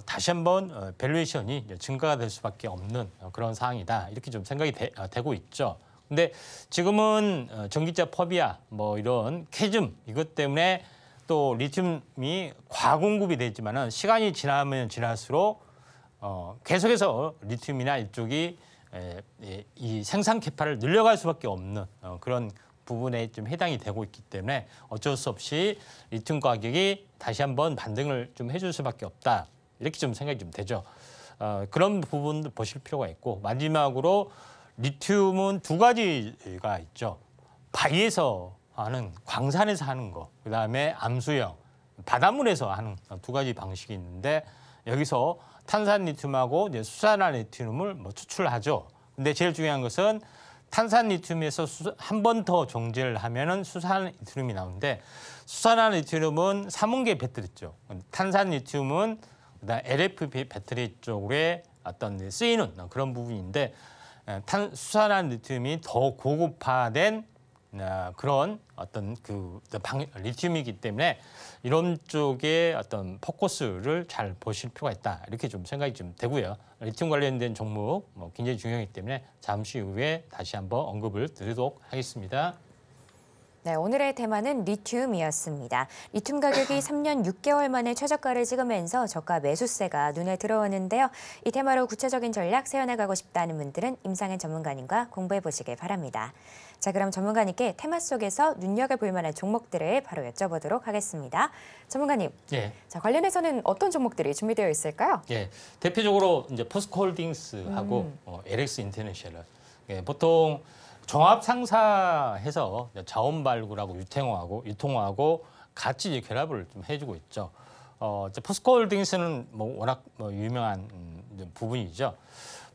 다시 한번 밸류에이션이 증가가 될 수밖에 없는 그런 상황이다. 이렇게 좀 생각이 되고 있죠. 근데 지금은 전기차 펍이야 뭐 이런 캐즘 이것 때문에 또 리튬이 과공급이 됐지만은 시간이 지나면 지날수록 계속해서 리튬이나 이쪽이 이 생산 캐파를 늘려갈 수밖에 없는 그런 부분에 좀 해당이 되고 있기 때문에 어쩔 수 없이 리튬 가격이 다시 한번 반등을 좀 해줄 수밖에 없다. 이렇게 좀 생각이 좀 되죠. 그런 부분도 보실 필요가 있고 마지막으로 리튬은 두 가지가 있죠. 바위에서 하는, 광산에서 하는 거, 그다음에 암수형, 바닷물에서 하는 두 가지 방식이 있는데 여기서 탄산 리튬하고 이제 수산화 리튬을 뭐 추출하죠. 근데 제일 중요한 것은 탄산 리튬에서 한 번 더 정제를 하면은 수산 리튬이 나오는데 수산화 리튬은 삼원계 배터리죠. 탄산 리튬은 그다음 LFP 배터리 쪽에 어떤 쓰이는 그런 부분인데 수산화 리튬이 더 고급화된 그런 어떤 리튬이기 때문에 이런 쪽에 어떤 포커스를 잘 보실 필요가 있다. 이렇게 좀 생각이 좀 되고요. 리튬 관련된 종목 굉장히 중요하기 때문에 잠시 후에 다시 한번 언급을 드리도록 하겠습니다. 네, 오늘의 테마는 리튬이었습니다. 리튬 가격이 3년 6개월 만에 최저가를 찍으면서 저가 매수세가 눈에 들어오는데요. 이 테마로 구체적인 전략 세워나가고 싶다는 분들은 임상현 전문가님과 공부해 보시길 바랍니다. 자, 그럼 전문가님께 테마 속에서 눈여겨볼 만한 종목들을 바로 여쭤보도록 하겠습니다. 전문가님, 예. 자, 관련해서는 어떤 종목들이 준비되어 있을까요? 예, 대표적으로 이제 포스코홀딩스하고 LX 인터내셔널. 예, 보통 종합 상사해서 자원 발굴하고 유통하고 같이 이제 결합을 좀 해주고 있죠. 이제 포스코홀딩스는 뭐 워낙 유명한 부분이죠.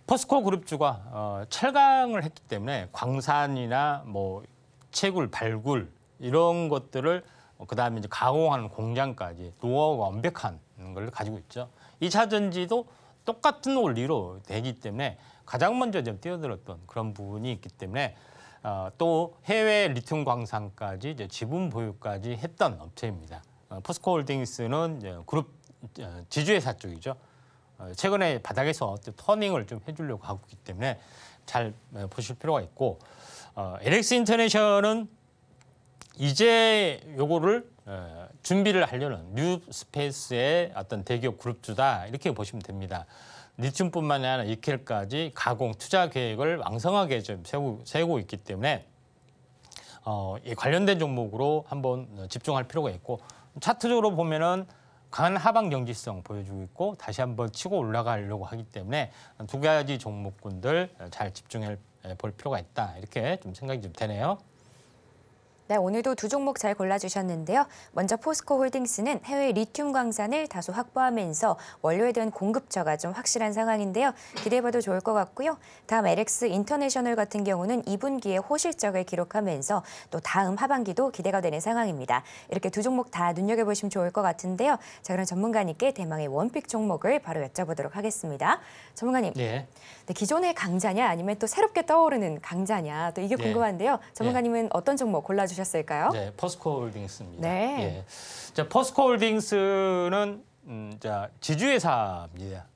포스코 그룹주가 철강을 했기 때문에 광산이나 뭐 채굴, 발굴 이런 것들을 그다음에 이제 가공하는 공장까지 노하우가 완벽한 걸 가지고 있죠. 2차 전지도 똑같은 원리로 되기 때문에 가장 먼저 좀 뛰어들었던 그런 부분이 있기 때문에 또 해외 리튬 광산까지 이제 지분 보유까지 했던 업체입니다. 포스코홀딩스는 이제 그룹 지주회사 쪽이죠. 최근에 바닥에서 터닝을 좀 해주려고 하고 있기 때문에 잘 보실 필요가 있고 LX 인터내셔널은 이제 요거를 준비를 하려는 뉴 스페이스의 어떤 대기업 그룹주다 이렇게 보시면 됩니다. 리튬뿐만 아니라 니켈까지 가공 투자 계획을 왕성하게 좀 세우고 있기 때문에 이 관련된 종목으로 한번 집중할 필요가 있고 차트적으로 보면은 강한 하방 경직성 보여주고 있고 다시 한번 치고 올라가려고 하기 때문에 두 가지 종목군들 잘 집중해 볼 필요가 있다 이렇게 좀 생각이 좀 되네요. 네, 오늘도 두 종목 잘 골라주셨는데요. 먼저 포스코홀딩스는 해외 리튬 광산을 다소 확보하면서 원료에 대한 공급처가 좀 확실한 상황인데요. 기대해봐도 좋을 것 같고요. 다음 LX 인터내셔널 같은 경우는 2분기에 호실적을 기록하면서 또 다음 하반기도 기대가 되는 상황입니다. 이렇게 두 종목 다 눈여겨보시면 좋을 것 같은데요. 자, 그럼 전문가님께 대망의 원픽 종목을 바로 여쭤보도록 하겠습니다. 전문가님, 예. 네, 기존의 강자냐 아니면 또 새롭게 떠오르는 강자냐 또 이게 궁금한데요. 전문가님은 어떤 종목 골라주셨을까요? 네, 포스코홀딩스입니다. 네. 예. 자, 포스코홀딩스는 지주회사입니다.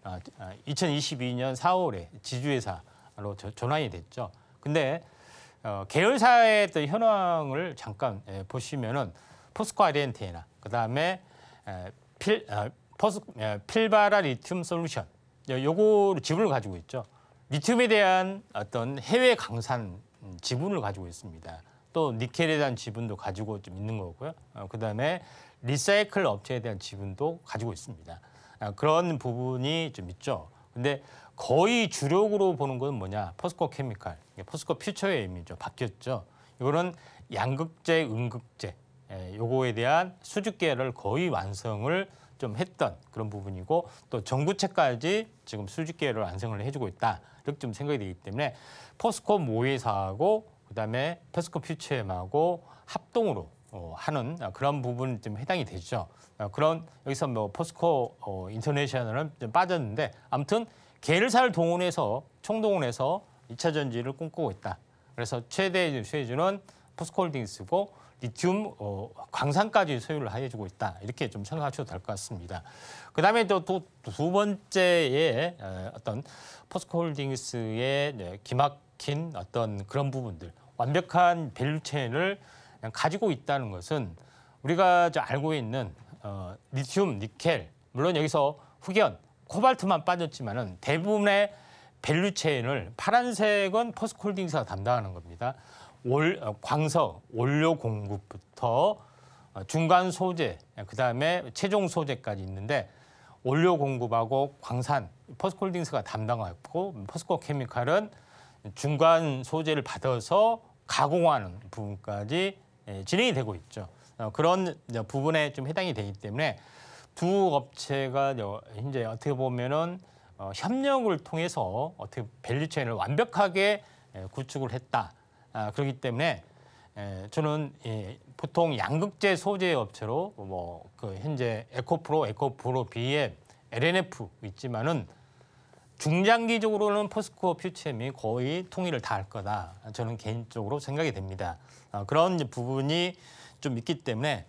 2022년 4월에 지주회사로 전환이 됐죠. 근데 계열사의 또 현황을 잠깐 보시면은 포스코 아르헨티나, 그다음에 필바라 리튬 솔루션, 요거 지분을 가지고 있죠. 리튬에 대한 어떤 해외 강산 지분을 가지고 있습니다. 또 니켈에 대한 지분도 가지고 좀 있는 거고요. 그다음에 리사이클 업체에 대한 지분도 가지고 있습니다. 그런 부분이 좀 있죠. 근데 거의 주력으로 보는 건 뭐냐? 포스코 케미칼, 포스코 퓨처의 의미죠. 바뀌었죠. 이거는 양극재, 음극재, 요거에 대한 수주 계획을 거의 완성을 좀 했던 그런 부분이고 또 전구체까지 지금 수주 계획을 완성을 해주고 있다 이렇게 좀 생각이 되기 때문에 포스코 모회사하고 그다음에 포스코 퓨처엠하고 합동으로 하는 그런 부분 좀 해당이 되죠. 그런 여기서 뭐 포스코 인터내셔널은 좀 빠졌는데 아무튼 계열사를 동원해서 총동원해서 2차 전지를 꿈꾸고 있다. 그래서 최대 수혜주는 포스코홀딩스고 리튬 광산까지 소유를 해주고 있다. 이렇게 좀 생각하셔도 될 것 같습니다. 그다음에 또 두 번째의 어떤 포스코홀딩스의 기막힌 어떤 그런 부분들, 완벽한 밸류체인을 가지고 있다는 것은 우리가 알고 있는 리튬, 니켈, 물론 여기서 흑연, 코발트만 빠졌지만은 대부분의 밸류체인을 파란색은 포스코홀딩스가 담당하는 겁니다. 광석, 원료 공급부터 중간 소재, 그다음에 최종 소재까지 있는데 원료 공급하고 광산, 포스코홀딩스가 담당하고 포스코케미칼은 중간 소재를 받아서 가공하는 부분까지 진행이 되고 있죠. 그런 부분에 좀 해당이 되기 때문에 두 업체가 이제 어떻게 보면은 협력을 통해서 어떻게 밸류체인을 완벽하게 구축을 했다. 그렇기 때문에 저는 보통 양극재 소재 업체로 뭐 그 현재 에코프로, BM, LNF 있지만은 중장기적으로는 포스코 퓨처엠이 거의 통일을 다 할 거다. 저는 개인적으로 생각이 됩니다. 그런 부분이 좀 있기 때문에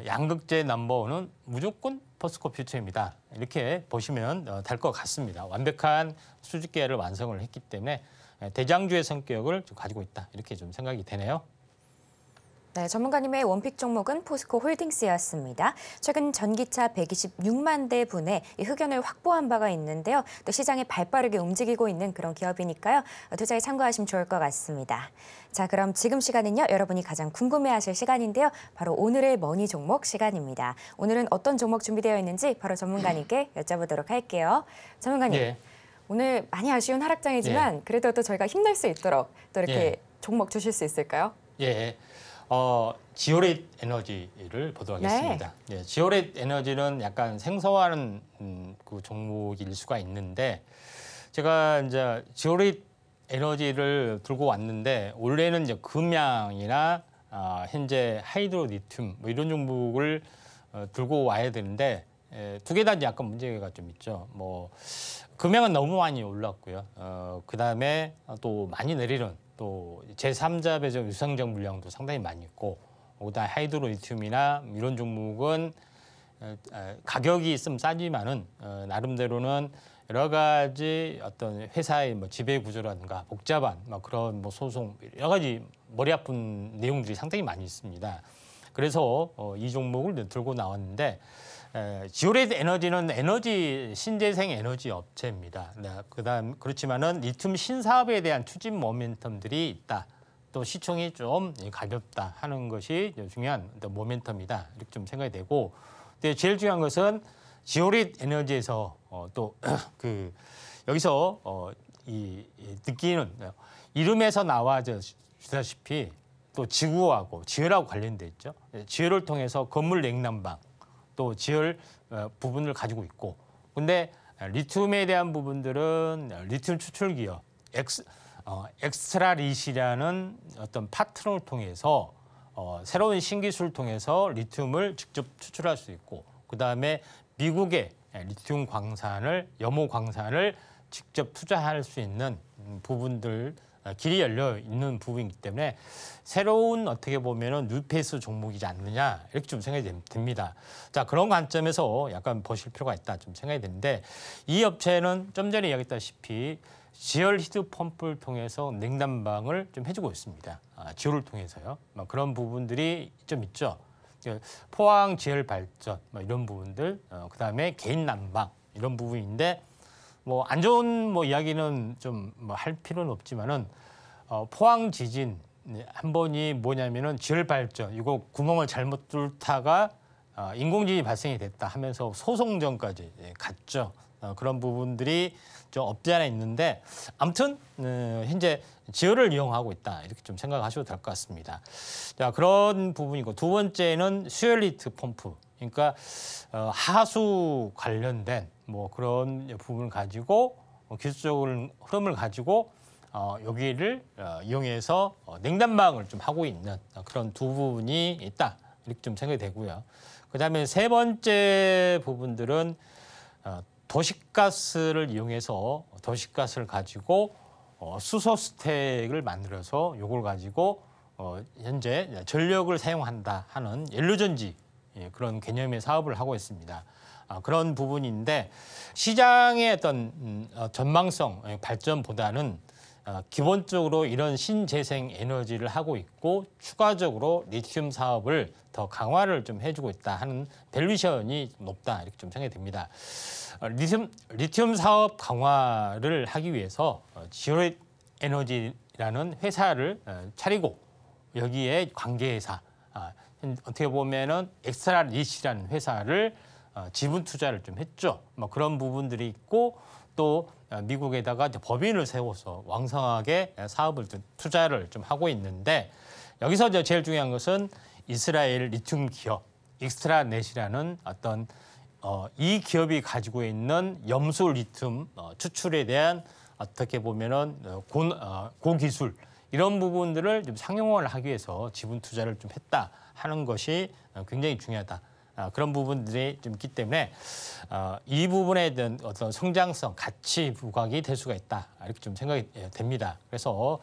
양극재 넘버원은 무조건 포스코 퓨처엠이다. 이렇게 보시면 될 것 같습니다. 완벽한 수주 계획을 완성을 했기 때문에 대장주의 성격을 좀 가지고 있다. 이렇게 좀 생각이 되네요. 네, 전문가님의 원픽 종목은 포스코 홀딩스였습니다. 최근 전기차 126만 대 분의 흑연을 확보한 바가 있는데요. 또 시장에 발빠르게 움직이고 있는 그런 기업이니까요. 투자에 참고하시면 좋을 것 같습니다. 자, 그럼 지금 시간은요. 여러분이 가장 궁금해하실 시간인데요. 바로 오늘의 머니 종목 시간입니다. 오늘은 어떤 종목 준비되어 있는지 바로 전문가님께 여쭤보도록 할게요. 전문가님, 예. 오늘 많이 아쉬운 하락장이지만 그래도 또 저희가 힘낼 수 있도록 또 이렇게 종목 주실 수 있을까요? 예. 지오레이트 에너지를 보도록 하겠습니다. 예, 지오레이트 에너지는 약간 생소한 그 종목일 수가 있는데 제가 이제 지오레이트 에너지를 들고 왔는데 원래는 이제 금양이나 현재 하이드로 리튬 뭐 이런 종목을 들고 와야 되는데 두 개 다 약간 문제가 좀 있죠. 뭐 금양은 너무 많이 올랐고요. 그다음에 또 많이 내리는 또 제3자 배정 유상적 물량도 상당히 많이 있고 그다음 하이드로 리튬이나 이런 종목은 가격이 좀 싸지만은 나름대로는 여러 가지 어떤 회사의 뭐 지배 구조라든가 복잡한 뭐 그런 뭐 소송 여러 가지 머리 아픈 내용들이 상당히 많이 있습니다. 그래서 이 종목을 들고 나왔는데 지오레이트 에너지는 에너지 신재생 에너지 업체입니다. 그다음 그렇지만은 리튬 신사업에 대한 추진 모멘텀들이 있다. 또 시총이 좀 가볍다 하는 것이 중요한 모멘텀이다. 이렇게 좀 생각이 되고, 근데 제일 중요한 것은 지오레이트 에너지에서 또 그 여기서 이 느끼는 이름에서 나와주다시피 또 지구하고 지열하고 관련돼 있죠. 지열을 통해서 건물 냉난방 또 지열 부분을 가지고 있고, 근데 리튬에 대한 부분들은 리튬 추출 기업 엑스트라릿이라는 어떤 파트너를 통해서 새로운 신기술을 통해서 리튬을 직접 추출할 수 있고, 그 다음에 미국의 리튬 광산을 염호 광산을 직접 투자할 수 있는 부분들 길이 열려 있는 부분이기 때문에 새로운 어떻게 보면은 뉴페이스 종목이지 않느냐 이렇게 좀 생각이 듭니다. 자, 그런 관점에서 약간 보실 필요가 있다 좀 생각이 드는데, 이 업체는 좀 전에 이야기했다시피 지열 히트 펌프를 통해서 냉난방을 좀 해주고 있습니다. 지열을 통해서요. 그런 부분들이 좀 있죠. 포항 지열 발전 이런 부분들, 그다음에 개인 난방 이런 부분인데. 뭐 안 좋은 뭐 이야기는 좀 뭐 할 필요는 없지만은 포항 지진 한 번이 뭐냐면은 지열 발전 이거 구멍을 잘못 뚫다가 인공지진이 발생이 됐다 하면서 소송전까지 갔죠. 그런 부분들이 좀 없지 않아 있는데 아무튼 현재 지열을 이용하고 있다 이렇게 좀 생각하셔도 될 것 같습니다. 자, 그런 부분이고 두 번째는 수열리트 펌프. 그러니까 하수 관련된 뭐 그런 부분을 가지고 기술적인 흐름을 가지고 여기를 이용해서 냉난방을 좀 하고 있는 그런 두 부분이 있다 이렇게 좀 생각이 되고요. 그다음에 세 번째 부분들은 도시가스를 이용해서 도시가스를 가지고 수소 스택을 만들어서 이걸 가지고 현재 전력을 사용한다 하는 연료전지 그런 개념의 사업을 하고 있습니다. 그런 부분인데 시장의 어떤 전망성 발전보다는 기본적으로 이런 신재생 에너지를 하고 있고 추가적으로 리튬 사업을 더 강화를 좀 해주고 있다 하는 밸류에이션이 높다 이렇게 좀 생각이 됩니다. 리튬 사업 강화를 하기 위해서 지오렛 에너지라는 회사를 차리고 여기에 관계회사 어떻게 보면은 엑스트라릿이라는 회사를 지분 투자를 좀 했죠. 뭐 그런 부분들이 있고 또 미국에다가 법인을 세워서 왕성하게 사업을 투자를 좀 하고 있는데 여기서 이제 제일 중요한 것은 이스라엘 리튬 기업 엑스트라넷이라는 어떤 이 기업이 가지고 있는 염소 리튬 추출에 대한 어떻게 보면은 고기술 이런 부분들을 좀 상용화를 하기 위해서 지분 투자를 좀 했다 하는 것이 굉장히 중요하다. 그런 부분들이 좀 있기 때문에 이 부분에 대한 어떤 성장성, 가치 부각이 될 수가 있다. 이렇게 좀 생각이 됩니다. 그래서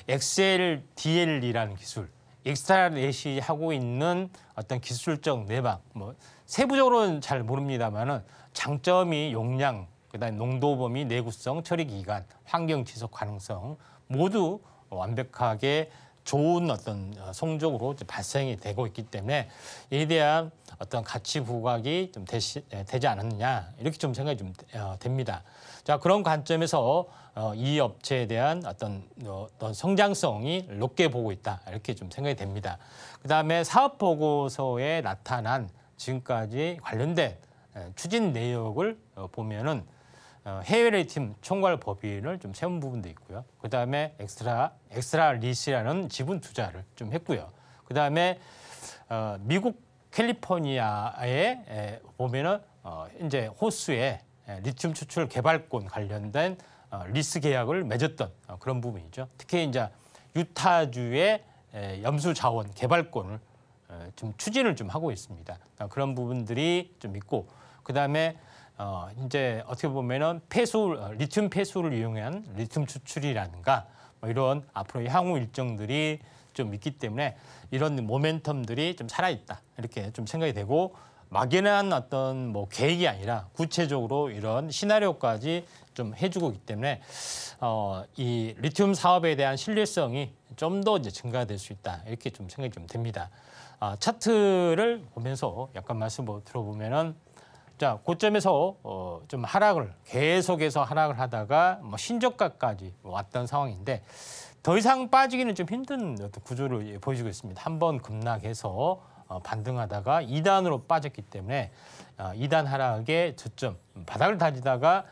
XLDL이라는 기술, 엑스트라넷이 하고 있는 어떤 기술적 내방, 뭐 세부적으로는 잘 모릅니다만은 장점이 용량, 그다음에 농도 범위, 내구성, 처리 기간, 환경 지속 가능성 모두 완벽하게 좋은 어떤 성적으로 발생이 되고 있기 때문에 이에 대한 어떤 가치 부각이 좀 되지 않았느냐 이렇게 좀 생각이 좀 됩니다. 자, 그런 관점에서 이 업체에 대한 어떤 성장성이 높게 보고 있다 이렇게 좀 생각이 됩니다. 그다음에 사업 보고서에 나타난 지금까지 관련된 추진 내역을 보면은 해외 리튬 총괄 법인을 좀 세운 부분도 있고요. 그다음에 엑스트라릿이라는 지분 투자를 좀 했고요. 그다음에 미국 캘리포니아에 보면은 현재 호수에 리튬 추출 개발권 관련된 리스 계약을 맺었던 그런 부분이죠. 특히 이제 유타주의 염수 자원 개발권을 좀 추진을 좀 하고 있습니다. 그런 부분들이 좀 있고 그다음에 이제 어떻게 보면은 리튬 폐수를 이용한 리튬 추출이라든가 뭐 이런 앞으로 향후 일정들이 좀 있기 때문에 이런 모멘텀들이 좀 살아있다 이렇게 좀 생각이 되고 막연한 어떤 뭐 계획이 아니라 구체적으로 이런 시나리오까지 좀 해주고 있기 때문에 이 리튬 사업에 대한 신뢰성이 좀 더 이제 증가될 수 있다 이렇게 좀 생각이 좀 됩니다. 차트를 보면서 약간 말씀을 들어보면은 자, 고점에서 좀 계속해서 하락을 하다가 뭐 신저가까지 왔던 상황인데 더 이상 빠지기는 좀 힘든 어떤 구조를 보여주고 있습니다. 한번 급락해서 반등하다가 2단으로 빠졌기 때문에 2단 하락의 저점, 바닥을 다지다가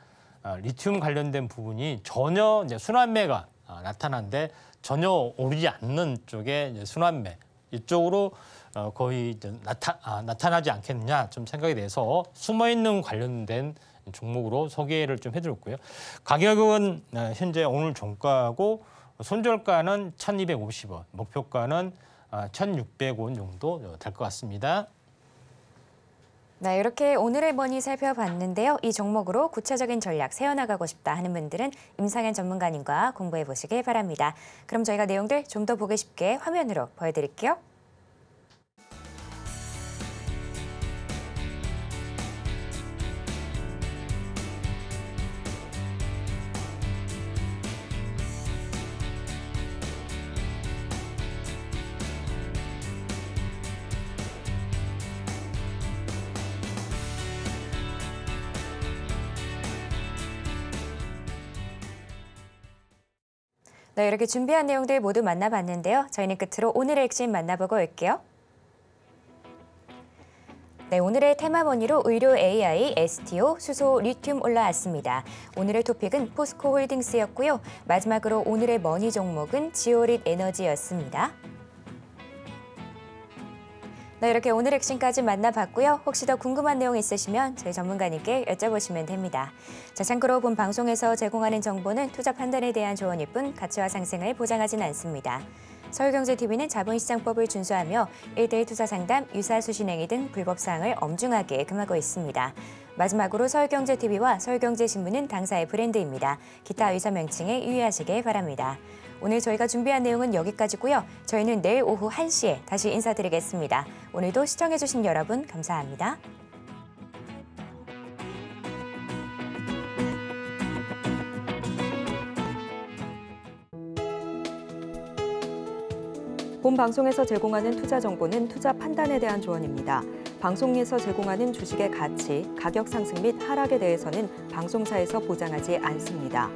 리튬 관련된 부분이 전혀 이제 순환매가 나타났는데 전혀 오르지 않는 쪽에 이제 순환매 이쪽으로 거의 이제 나타나지 않겠느냐 좀 생각이 돼서 숨어있는 관련된 종목으로 소개를 좀 해드렸고요. 가격은 현재 오늘 종가고 손절가는 1,250원, 목표가는 1,600원 정도 될 것 같습니다. 네, 이렇게 오늘의 머니 살펴봤는데요. 이 종목으로 구체적인 전략 세워나가고 싶다 하는 분들은 임상현 전문가님과 공부해 보시길 바랍니다. 그럼 저희가 내용들 좀 더 보기 쉽게 화면으로 보여드릴게요. 네, 이렇게 준비한 내용들 모두 만나봤는데요. 저희는 끝으로 오늘의 핵심 만나보고 올게요. 네, 오늘의 테마머니로 의료 AI, STO, 수소, 리튬 올라왔습니다. 오늘의 토픽은 포스코홀딩스였고요. 마지막으로 오늘의 머니 종목은 지오릿 에너지였습니다. 네, 이렇게 오늘 액션까지 만나봤고요. 혹시 더 궁금한 내용 있으시면 저희 전문가님께 여쭤보시면 됩니다. 자, 참고로 본 방송에서 제공하는 정보는 투자 판단에 대한 조언일 뿐 가치와 상승을 보장하진 않습니다. 서울경제TV는 자본시장법을 준수하며 1대1 투자 상담, 유사 수신행위 등 불법 사항을 엄중하게 금하고 있습니다. 마지막으로 서울경제TV와 서울경제신문은 당사의 브랜드입니다. 기타 의사 명칭에 유의하시길 바랍니다. 오늘 저희가 준비한 내용은 여기까지고요. 저희는 내일 오후 1시에 다시 인사드리겠습니다. 오늘도 시청해주신 여러분 감사합니다. 본 방송에서 제공하는 투자 정보는 투자 판단에 대한 조언입니다. 방송에서 제공하는 주식의 가치, 가격 상승 및 하락에 대해서는 방송사에서 보장하지 않습니다.